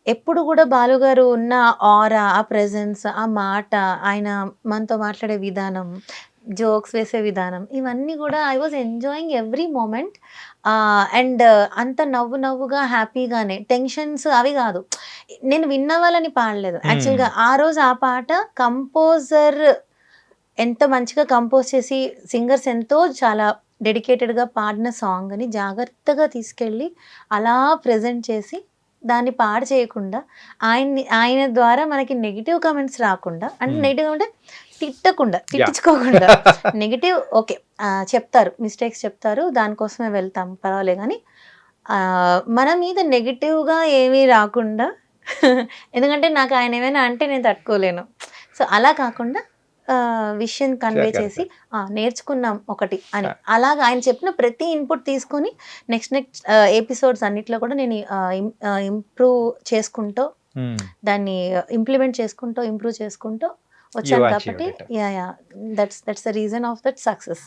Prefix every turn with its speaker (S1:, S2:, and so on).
S1: ఎప్పుడు కూడా బాలుగారు ఉన్న ఆరా, ఆ ప్రెజెన్స్, ఆ మాట, ఆయన మనతో మాట్లాడే విధానం, జోక్స్ వేసే విధానం, ఇవన్నీ కూడా I was enjoying every moment. And అంత నవ్వుగా హ్యాపీగానే, టెన్షన్స్ అవి కాదు. నేను విన్నవాళ్ళని పాడలేదు
S2: హ్మ్.
S1: యాక్చువల్గా. ఆ రోజు ఆ పాట కంపోజర్ ఎంత మంచిగా కంపోజ్ చేసి, సింగర్స్ ఎంతో చాలా డెడికేటెడ్‌గా పాడిన సాంగ్‌ని జాగ్రత్తగా తీసుకెళ్ళి, అలా ప్రెజెంట్ చేసి, దాన్ని పాడు చేయకుండా, ఆయన ద్వారా మనకి నెగెటివ్ కామెంట్స్ రాకుండా, అంటే
S2: హ్మ్.
S1: నెగెటివ్ అంటే తిట్టకుండా,
S2: యాహ్!
S1: తిట్టించుకోకుండా, నెగెటివ్ ఓకే. చెప్తారు. మిస్టేక్స్ చెప్తారు. దానికోసమే వెళ్తాం పర్వాలేదు గానీ, మన మీద నెగెటివ్‌గా ఏమీ రాకుండా ఎందుకంటే నాకు ఆయన ఏమైనా అంటే నేను తట్టుకోలేను. సో, అలా కాకుండా విషయం కన్వే చేసి
S2: జాగ్రత్త.
S1: నేర్చుకున్నాం ఒకటి అని.
S2: ఆ!
S1: అలాగా ఆయన చెప్పిన ప్రతి ఇన్‌పుట్ తీసుకొని నెక్స్ట్ ఎపిసోడ్స్ అన్నిట్లో కూడా నేను ఇంప్రూవ్ చేసుకుంటూ,
S2: హ్మ్.
S1: దాన్ని ఇంప్లిమెంట్ చేసుకుంటూ, ఇంప్రూవ్ చేసుకుంటూ
S2: యూ
S1: వచ్చాను కాబట్టి
S2: achieved it.
S1: Yeah! That's the reason of that success.